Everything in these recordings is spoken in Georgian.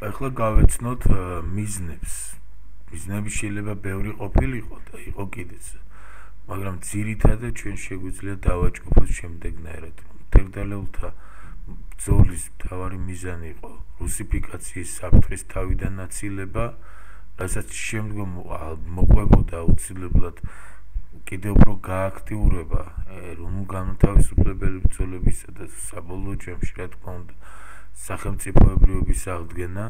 ახლა გავეცნოთ მიზნებს. მიზნები შეიძლება ბევრი ყოფილიყო და იყო კიდეც. მაგრამ ძირითადად ჩვენ შეგვიძლია დავაჯგუფოთ შემდეგნაირად. თერდალეულთა ბრძოლის მთავარი მიზანი იყო რუსიფიკაციის საფრთხის თავიდან აცილება, რასაც შემდგომ მოყვებოდა აუცილებლად კიდევ უფრო გააქტიურება ეროვნულ-განმათავისუფლებელი ბრძოლებისა და საბოლოო ჯამში რა თქმა უნდა სახელმწიფოებრიობის აღდგენა.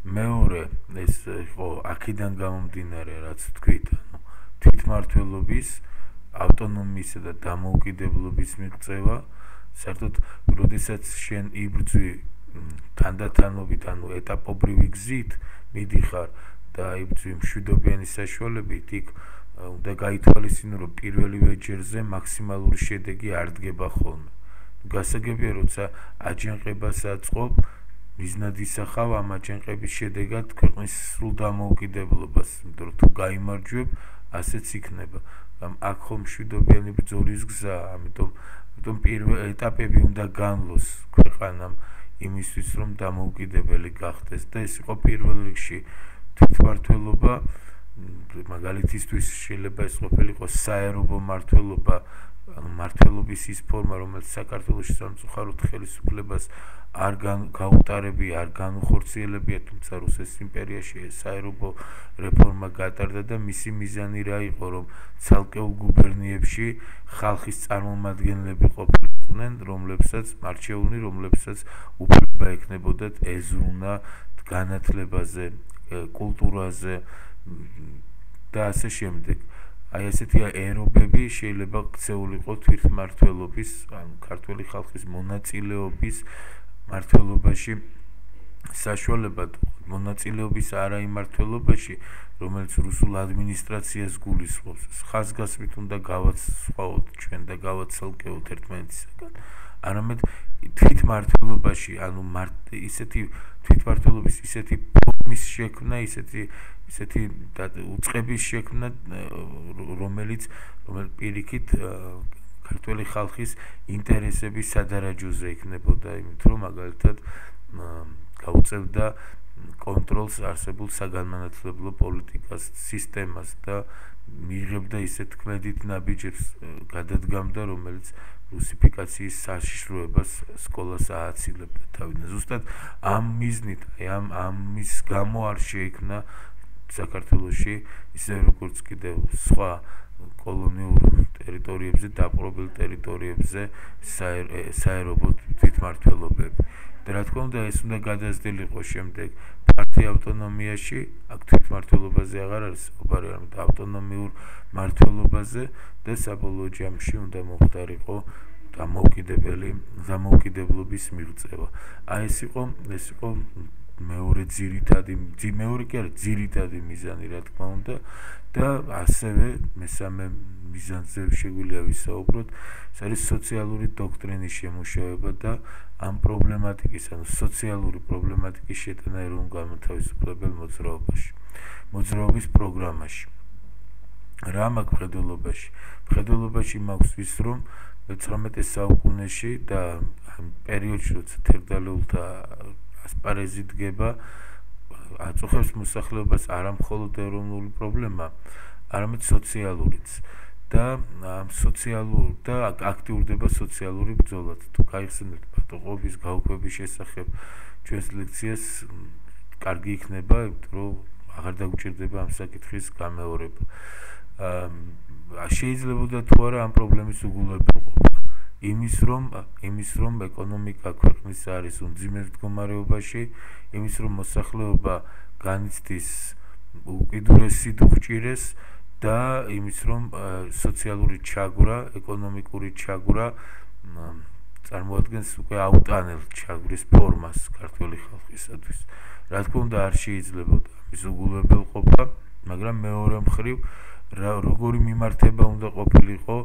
მეორე ეს იყო აქედან გამომდინარე რაც თქვით, თვითმმართველობის, ავტონომიისა და დამოუკიდებლობის მიღწევა. საერთოდ, როდესაც შენ იბრძვი თანდათანობით, ეტაპობრივი გზით მიდიხარ და იბრძვი მშვიდობიანი საშუალებით, იქ უნდა გაითვალისწინო, რომ პირველივე ჯერზე მაქსიმალური შედეგი არ დგება ხოლმე. გასაგებია, როცა აჯანყებას აწყობ, მიზნად ისახავ ამ აჯანყების შედეგად ქვეყნის სრულ დამოუკიდებლობას, იმიტომ რომ თუ გაიმარჯვებ, ასეც იქნება. აქ ხომ მშვიდობიანი ბრძოლის გზაა, ამიტომ პირველ ეტაპები უნდა განლოს ქვეყანამ იმისთვის, რომ დამოუკიდებელი გახდეს და ეს იყო პირველ რიგში თვითმმართველობა. მაგალითისთვის შეიძლება ეს ყოფილიყო საერობო მმართველობა, მმართველობის ის ფორმა, რომელიც საქართველოს სამწუხაროდ ხელისუფლებას არ გაუტარებია, არ განუხორციელებია, თუმცა რუსეთის იმპერიაში ეს საერობო რეფორმა გატარდა და მისი მიზანი რა იყო, რომ ცალკეულ გუბერნიებში ხალხის წარმომადგენლები ყოფილიყვნენ, რომლებსაც მარჩეული, რომლებსაც უფლება ექნებოდათ ეზრუნა განათლებაზე, კულტურაზე და ასე შემდეგ. აი ესეთი ერობები შეიძლება ქცეულიყო თვითმმართველობის, ანუ ქართველი ხალხის მონაწილეობის მმართველობაში საშუალებად, მონაწილეობის არა იმ მმართველობაში, რომელიც რუსულ ადმინისტრაციას გულისხმობს. ხაზგასმით უნდა გავაცხოვოთ ჩვენ და გავაცალკევოთ ერთმანეთისაგან. არამედ თვითმმართველობაში, ანუ ისეთი თვითმმართველობის ისეთი ფორმის შექმნა, ისეთი უწყების შექმნა, რომელიც პირიქით ქართველი ხალხის ინტერესების სადარაჯოზე იქნებოდა, იმით რომ მაგალითად გაუწევდა კონტროლს არსებულ საგანმანათლებლო პოლიტიკას, სისტემას და მიიღებდა ისეთ ქმედით ნაბიჯებს გადადგამდა, რომელიც რუსიფიკაციის საშიშროებას სკოლას ააცილებდა თავიდან. ზუსტად ამ მიზნით, ამის გამო არ შეიქმნა საქართველოში ისე როგორც კიდევ სხვა კოლონიურ ტერიტორიებზე, დაპყრობილ ტერიტორიებზე საერობო თვითმმართველობები. და რა თქმა უნდა, ეს უნდა გადაზრდილიყო შემდეგ პარტია ავტონომიაში, აქ თვითმმართველობაზე აღარ არის საუბარი, არამედ ავტონომიურ მმართველობაზე და საბოლოო ჯამში უნდა მოხდარიყო დამოუკიდებლობის მიღწევა. აი ეს იყო მეორე ძირითადი მიზანი, რა თქმა უნდა, და ასევე მესამე მიზანზე შეგვიძლია ვისაუბროთ, ეს არის სოციალური დოქტრინის შემუშავება და ამ პრობლემატიკის, ანუ სოციალური პრობლემატიკის შეტანა ეროვნულ-განმათავისუფლებელ მოძრაობის პროგრამაში. რა მაქვს მხედველობაში? მხედველობაში მაქვს ის, რომ 19 საუკუნეში და ამ პერიოდში, როცა თერდალეულთა ასპარეზი დგება, აწუხებს მოსახლეობას არა მხოლოდ ეროვნული პრობლემა, არამედ სოციალურიც. და აქტიურდება სოციალური ბრძოლაც. თუ გაიხსენებთ პატუყობის გაუქმების შესახებ ჩვენს ლექციას, კარგი იქნება, რომ აღარ დაგვჭირდება ამ საკითხის გამეორება. შეიძლებოდა თუ არა ამ პრობლემის უგულებელყოფა. იმის რომ ეკონომიკა ქვეყნის არის უმძიმე მდგომარეობაში, იმის რომ მოსახლეობა განიცდის უკიდურეს სიდუხჭირეს და იმის რომ სოციალური ჩაგვრა, ეკონომიკური ჩაგვრა წარმოადგენს უკვე აუტანელ ჩაგვრის ფორმას ქართველი ხალხისათვის. რა თქმა უნდა, არ შეიძლებოდა ამის უგულებელყოფა, მაგრამ მეორე მხრივ როგორი მიმართება უნდა ყოფილიყო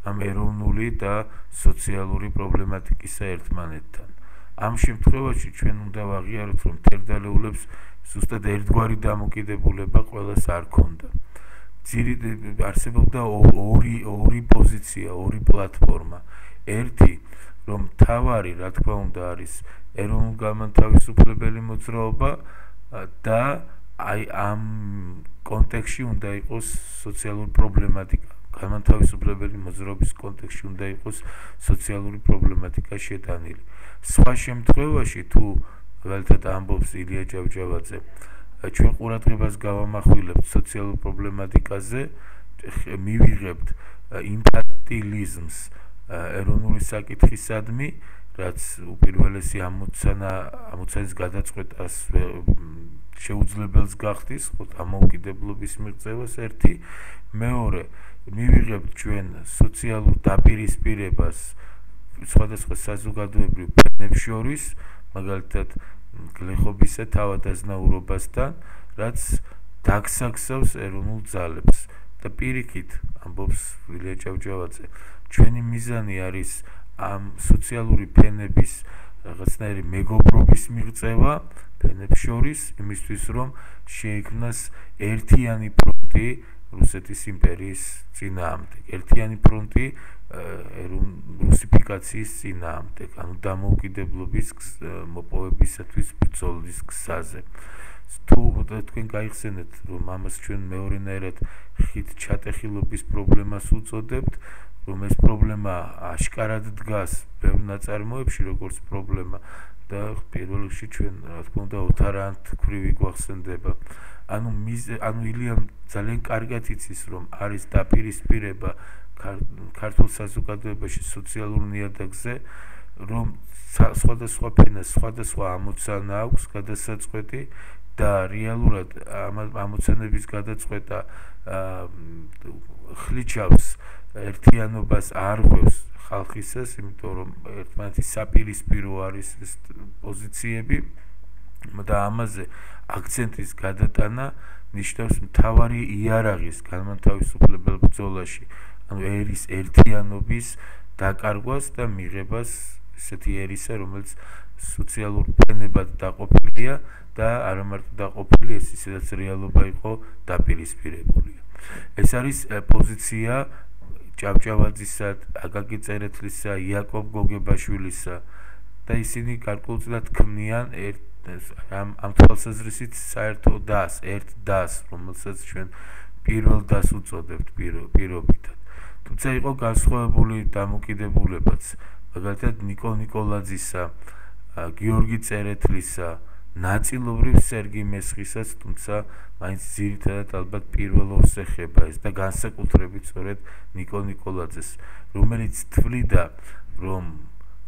ამ ეროვნული და სოციალური პრობლემატიკისა ერთმანეთთან. ამ შემთხვევაში ჩვენ უნდა ვაღიაროთ, რომ თერდალეულებს ზუსტად ერთგვარი დამოკიდებულება ყველას არ ქონდა. არსებობდა ორი პოზიცია, ორი პლატფორმა. ერთი რომ თავარი რა თქმა უნდა არის ეროვნულ-განმათავისუფლებელი მოძრაობა და აი ამ კონტექსტში უნდა იყოს სოციალური პრობლემატიკა განმათავისუფლებელი მოძრაობის კონტექსტში უნდა იყოს სოციალური პრობლემატიკა შეტანილი. სხვა შემთხვევაში თუ მაგალითად ამბობს ილია ჭავჭავაძე ჩვენ ყურადღებას გავამახვილებთ სოციალურ პრობლემატიკაზე მივიღებთ ინფანტილიზმს ეროვნული საკითხისადმი რაც უპირველესი ამოცანის გადაწყვეტას შეუძლებელს გახდის დამოუკიდებლობის მიღწევას ერთი მეორე მივიღებთ ჩვენ სოციალურ დაპირისპირებას სხვადასხვა საზოგადოებრივ ფენებს შორის მაგალითად გლეხობისა თავადაზნაურობასთან რაც დაგსაქსავს ეროვნულ ძალებს და პირიქით ამბობს ილია ჭავჭავაძე ჩვენი მიზანი არის ამ სოციალური ფენების რაღაცნაირი მეგობრობის მიღწევა ფენებს შორის იმისთვის რომ შეიქმნას ერთიანი ფრონტი რუსეთის იმპერიის წინააღმდეგ ერთიანი ფრონტი რუსიფიკაციის წინააღმდეგ ანუ დამოუკიდებლობის მოპოვებისათვის ბრძოლის გზაზე თუ თქვენ გაიხსენეთ რომ ამას ჩვენ მეორენაირად ხით ჩატეხილობის პრობლემას უწოდებთ რომ ეს პრობლემა აშკარად დგას ბევრ ნაწარმოებში როგორც პრობლემა და პირველ რიგში ჩვენ რა თქმა უნდა ოთარანთქვრივი გვახსენდება ანუ ილიამ ძალიან კარგად იცის რომ არის დაპირისპირება ქართულ საზოგადოებაში სოციალურ ნიადაგზე რომ სხვადასხვა ფენას სხვადასხვა ამოცანა აქვს გადასაწყვეტი და რეალურად ამოცანების გადაწყვეტა ხლიჩავს ერთიანობას არღვევს ხალხისას, იმიტომ რომ ერთმანეთის საპირისპირო არის ეს პოზიციები და ამაზე აქცენტის გადატანა ნიშნავს მთავარი იარაღის განმათავისუფლებელ ბრძოლაში, ანუ ერის ერთიანობის დაკარგვას და მიღებას ესეთი ერისა, რომელიც სოციალურ ფენებად დაყოფილია და არა მარტო დაყოფილი, ეს ისედაც რეალობა იყო დაპირისპირებული. ეს არის პოზიცია ჭავჭავაძისა, აკაკი წერეთლისა, იაკობ გოგებაშვილისა და ისინი გარკვეულწილად ქმნიან ამ თვალსაზრისით საერთო დას, ერთ დას, რომელსაც ჩვენ პირველ დას უწოდებთ პირობითად. თუმცა იყო განსხვავებული დამოკიდებულებაც, მაგალითად ნიკო ნიკოლაძისა, გიორგი წერეთლისა, ნაწილობრივ სერგი მესხისაც, თუმცა მაინც ძირითადად ალბათ პირველ ორს ეხება ეს და განსაკუთრებით სწორედ ნიკო ნიკოლაძეს, რომელიც თვლიდა, რომ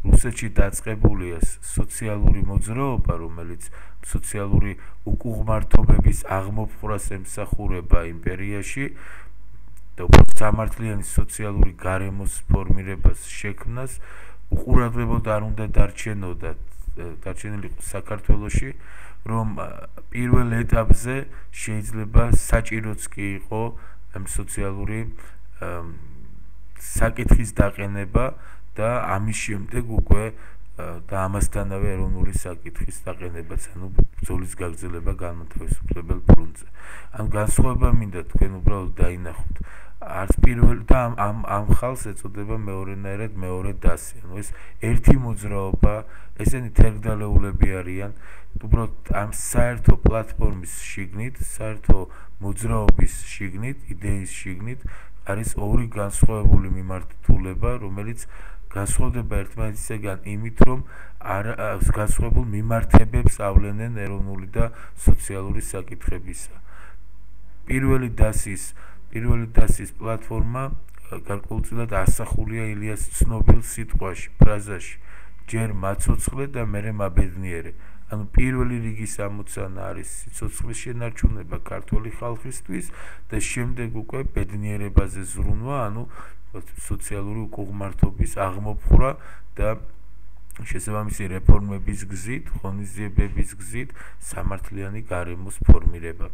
რუსეთში დაწყებულია სოციალური მოძრაობა, რომელიც სოციალური უკუღმართობების აღმოფხვრას ემსახურება იმპერიაში და უფრო სამართლიანი სოციალური გარემოს ფორმირებას შექმნას, უყურადღებოდ არ უნდა დარჩენილიყო საქართველოში, რომ პირველ ეტაპზე შეიძლება საჭიროც კი იყო სოციალური საკითხის დაყენება და ამის შემდეგ უკვე და ამასთანავე ეროვნული საკითხის დაყენებაც, ანუ ბრძოლის გაგრძელება განმათავისუფლებელ ფრონტზე. ანუ განსხვავება მინდა თქვენ უბრალოდ დაინახოთ. არც პირველ და ამ ხალხს ეწოდება მეორენაირად მეორე დასი. ანუ ეს ერთი მოძრაობა, ესენი თერგდალეულები არიან, უბრალოდ ამ საერთო პლატფორმის შიგნით, საერთო მოძრაობის შიგნით, იდეის შიგნით არის ორი განსხვავებული მიმართულება, რომელიც განსხვავდება ერთმანეთისგან იმით, რომ განსხვავებულ მიმართებებს ავლენენ ეროვნული და სოციალური საკითხებისა. პირველი დასის პლატფორმა გარკვეულწილად ასახულია ილიას ცნობილ სიტყვაში, ფრაზაში ჯერ მაცოცხლე და მერე მაბედნიერე. ანუ პირველი რიგის ამოცანა არის სიცოცხლის შენარჩუნება ქართული ხალხისთვის და შემდეგ უკვე ბედნიერებაზე ზრუნვა, ანუ სოციალური უკუღმართობის აღმოფხვრა და შესაბამისი რეფორმების გზით, ღონისძიებების გზით სამართლიანი გარემოს ფორმირება.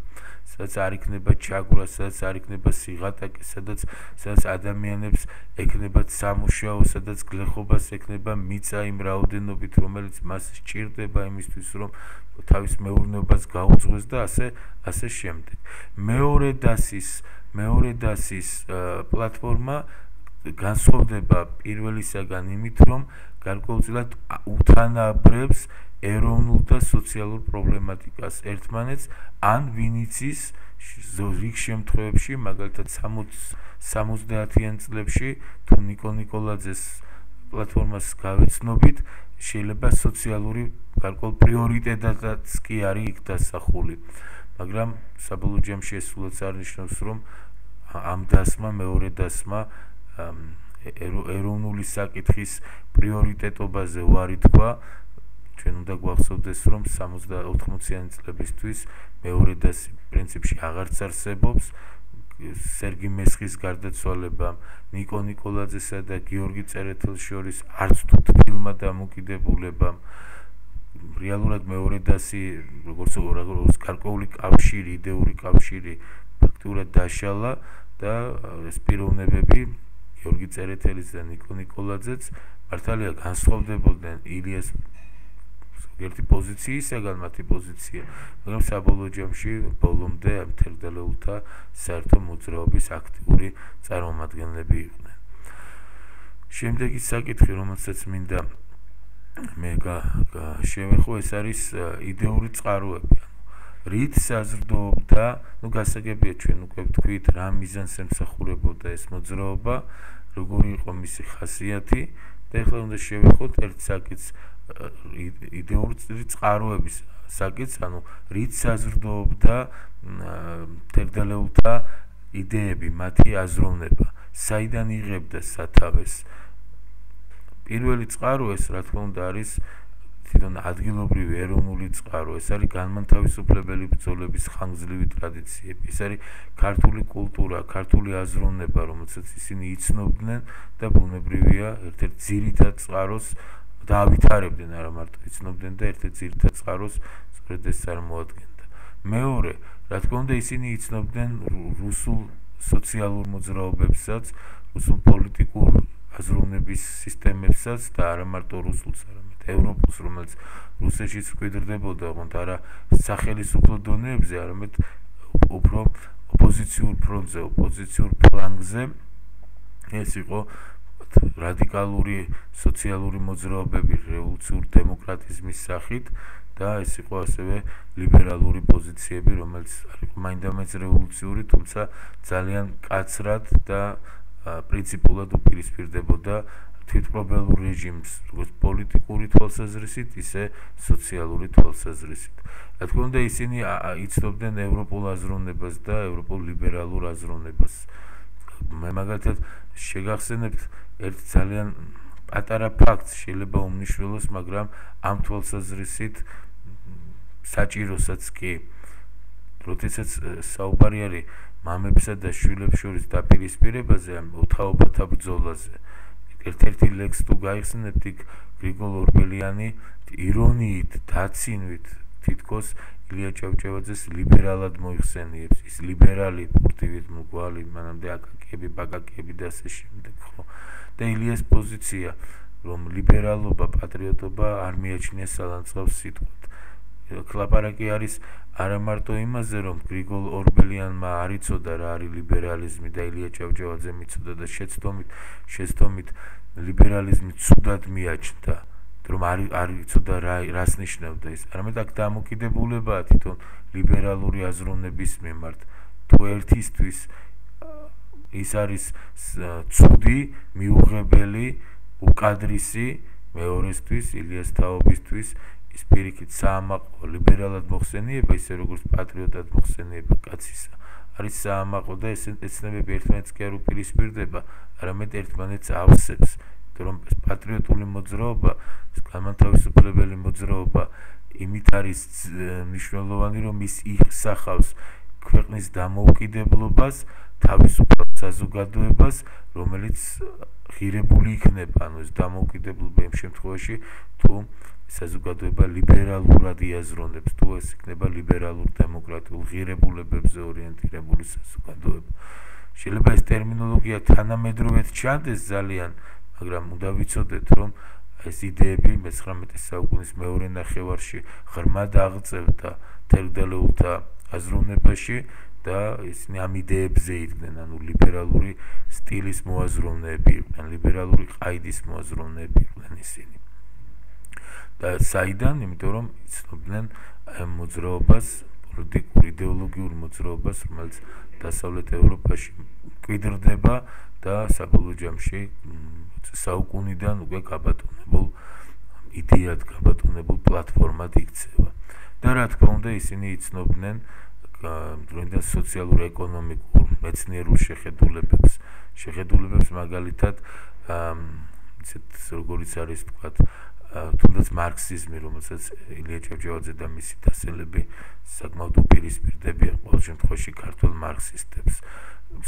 სადაც არ იქნება ჩაგვრა, სადაც არ იქნება სიღატაკე, სადაც ადამიანებს ექნებათ სამუშაო, სადაც გლეხობას ექნება მიწა იმ რაოდენობით, რომელიც მას სჭირდება იმისთვის, რომ თავის მეურნეობას გაუძღვეს და ასე შემდეგ. მეორე დასის პლატფორმა განსხვავდება პირველისაგან იმით, რომ გარკვეულწილად უთანაბრებს ეროვნულ და სოციალურ პრობლემატიკას ერთმანეთს, ან ვინიცის რიგ შემთხვევებში, მაგალითად 70-იან წლებში, თუ ნიკო ნიკოლაძეს პლატფორმას გავეცნობით, შეიძლება სოციალური გარკვეულ პრიორიტეტადაც კი არის იქ დასახული. მაგრამ საბოლოო ჯამში ეს სულაც არ ნიშნავს, რომ ამ დასმა, მეორე დასმა ეროვნული საკითხის პრიორიტეტობაზე უარი თქვა. ჩვენ უნდა გვახსოვდეს, რომ 70-80-იანი წლებისთვის მეორე დასი პრინციპში აღარც არსებობს. სერგი მესხის გარდაცვალებამ, ნიკო ნიკოლაძესა და გიორგი წერეთელს შორის არც თუ თბილმა დამოკიდებულებამ რეალურად მეორე დასი, როგორც გარკვეული კავშირი, იდეური კავშირი ფაქტურად დაშალა და ეს პიროვნებები გიორგი წერეთელის და ნიკო ნიკოლაძეც მართალია განსხვავდებოდნენ ილიას ერთი პოზიციისაგან, მათი პოზიცია, მაგრამ საბოლოო ჯამში ბოლომდე ამ თერგდალეულთა საერთო მოძრაობის აქტიური წარმომადგენლები იყვნენ. შემდეგი საკითხი, რომელსაც მინდა მე შევეხო, ეს არის იდეური წყაროები. რით საზრდოობდა, გასაგებია ჩვენ უკვე ვთქვით, რა მიზანს ემსახურებოდა ეს მოძრაობა, როგორი იყო მისი ხასიათი და ახლა უნდა შევეხოთ ერთ საკითხს იდეური წყაროების საკითხს, ანუ რით საზრდოობდა თერგდალეულთა იდეები, მათი აზროვნება, საიდან იღებდა სათავეს. პირველი წყარო ეს, რა თქმა უნდა, არის თვითონ ადგილობრივი ეროვნული წყარო, ეს არის განმანთავისუფლებელი ბრძოლების ხანგრძლივი ტრადიციები, ეს არის ქართული კულტურა, ქართული აზროვნება, რომელსაც ისინი იცნობდნენ და ბუნებრივია ერთ-ერთ ძირითად წყაროს დაავითარებდნენ, არა მარტო იცნობდნენ და ერთ-ერთ ძირითად წყაროს სწორედ ეს წარმოადგენდა. მეორე, რა თქმა უნდა, ისინი იცნობდნენ რუსულ სოციალურ მოძრაობებსაც, რუსულ პოლიტიკურ აზროვნების სისტემებსაც და არა მარტო რუსულს, არამედ ევროპულს, რომელიც რუსეთშიც მკვიდრდებოდა, ოღონდ არა სახელისუფლო დონეებზე, არამედ უფრო ოპოზიციურ ფრონტზე, ოპოზიციურ ფლანგზე. ეს იყო რადიკალური სოციალური მოძრაობები რევოლუციურ დემოკრატიზმის სახით და ეს იყო ასევე ლიბერალური პოზიციები, რომელიც არ იყო მაინდამაინც რევოლუციური, თუმცა ძალიან მკაცრად და პრინციპულად უპირისპირდებოდა თვითმფრობელურ რეჟიმს, როგორც პოლიტიკური თვალსაზრისით, ისე სოციალური თვალსაზრისით. რა თქმა უნდა, ისინი იცნობდნენ ევროპულ აზროვნებას და ევროპულ ლიბერალურ აზროვნებას. მე მაგალითად შეგახსენებთ ერთ ძალიან პატარა ფაქტს, შეიძლება უმნიშვნელოს, მაგრამ ამ თვალსაზრისით საჭიროსაც კი. როდესაც საუბარი არის მამებსა და შვილებს შორის დაპირისპირებაზე, ამ ოთაობათა ბრძოლაზე, ერთ-ერთი ლექსი თუ გაიხსენებთ, იქ გრიგოლ ორბელიანი ირონიით, დაცინვით თითქოს ილია ჭავჭავაძეს ლიბერალად მოიხსენიებს, ის ლიბერალი, პურტივით მრგვალი, მანამდე აკაკიები, ბაკაკიები და ასე შემდეგ, ხო? და ილიას პოზიცია, რომ ლიბერალობა, პატრიოტობა არ მიაჩნია სალანძღავს სიტყვად. ლაპარაკი არის არა მარტო იმაზე, რომ გრიგოლ ორბელიანმა არ იცოდა რა არის ლიბერალიზმი და ილია ჭავჭავაძემ იცოდა და შეცდომით ლიბერალიზმი ცუდად მიაჩნდა, რომ არ იცოდა რას ნიშნავდა ის, არამედ აქ დამოკიდებულებაა თვითონ ლიბერალური აზროვნების მიმართ. თუ ერთისთვის ის არის ცუდი, მიუღებელი, უკადრისი, მეორესთვის, ილიას თაობისთვის ის პირიქით საამაყო ლიბერალად მოხსენიება, ისე როგორც პატრიოტად მოხსენიება კაცისა, არის საამაყო და ეს ეცნებები ერთმანეთს კი არ უპირისპირდება, არამედ ერთმანეთს ავსებს, რომ პატრიოტული მოძრაობა, განმანთავისუფლებელი მოძრაობა იმით არის მნიშვნელოვანი, რომ ის იხსახავს ქვეყნის დამოუკიდებლობას, თავისუფალ საზოგადოებას, რომელიც ღირებული იქნება, ანუ ეს დამოუკიდებლობა იმ შემთხვევაში, თუ საზოგადოება ლიბერალურად იაზრონებს, თუ ეს იქნება ლიბერალურ დემოკრატიულ ღირებულებებზე ორიენტირებული საზოგადოება. შეიძლება ეს ტერმინოლოგია თანამედროვედ ჩანდეს ძალიან, მაგრამ უნდა ვიცოდეთ, რომ ეს იდეები მე-19 საუკუნის მეორე ნახევარში ღრმად აღწევდა თერგდალეულთა აზროვნებაში და ისინი ამ იდეებზე იდგნენ, ანუ ლიბერალური სტილის მოაზროვნეები იყვნენ, ლიბერალური ყაიდის მოაზროვნეები იყვნენ ისინი. და საიდან? იმიტომ რომ იცნობდნენ ამ მოძრაობას, პოლიტიკურ იდეოლოგიურ მოძრაობას, რომელიც დასავლეთ ევროპაში მკვიდრდება და საბოლოო ჯამში საუკუნიდან უკვე გაბატონებულ იდეად გაბატონებულ პლატფორმად იქცევა. და რა თქმა უნდა, ისინი იცნობდნენ დროინდელ სოციალურ-ეკონომიკურ მეცნიერულ შეხედულებებს, მაგალითად, ისეთ როგორიც არის თქვათ, თუნდაც მარქსიზმი, რომელსაც ილია ჭავჭავაძე და მისი დასელები საკმაოდ უპირისპირდებიან ყოველ შემთხვევაში ქართველ მარქსისტებს,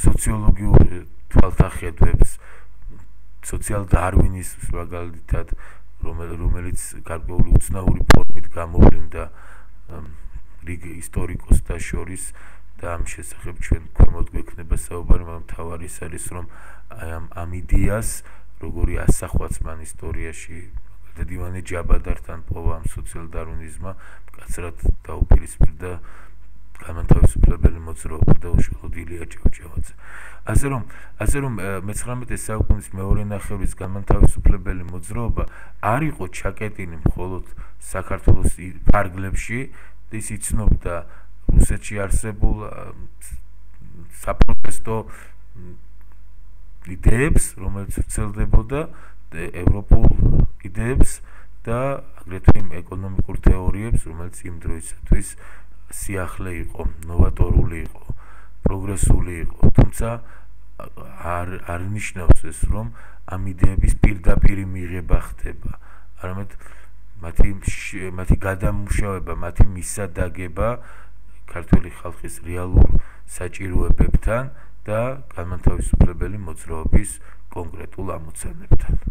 სოციოლოგიურ თვალთახედვებს, სოციალ-დარვინიზმს მაგალითად, რომელიც გარკვეული უცნაური ფორმით გამოვლინდა რიგ ისტორიკოსთა შორის და ამ შესახებ ჩვენ ქვემოთ გვექნება საუბარი, მაგრამ მთავარი ის არის, რომ ამ იდეას, როგორი ასახვაც მან ისტორიაში ივანე ჯაბადართან პოვა ამ სოციალ-დარვინიზმმა, მკაცრად დაუპირისპირდა განმათავისუფლებელი მოძრაობა და უშუალოდ ილია ჭავჭავაძე. ასე რომ მე-19 საუკუნის მეორე ნახევრის განმათავისუფლებელი მოძრაობა არ იყო ჩაკეტილი მხოლოდ საქართველოს ფარგლებში, ის იცნობდა რუსეთში არსებულ საპროტესტო იდეებს, რომელიც ვრცელდებოდა ევროპულ იდეებს და აგრეთვე იმ ეკონომიკურ თეორიებს, რომელიც იმ დროისათვის სიახლე იყო, ნოვატორული იყო, პროგრესული იყო, თუმცა არ ნიშნავს ეს, რომ ამ იდეების პირდაპირი მიღება ხდება, არამედ მათი გადამუშავება, მათი მისადაგება ქართველი ხალხის რეალურ საჭიროებებთან და განმათავისუფლებელი მოძრაობის კონკრეტულ ამოცანებთან.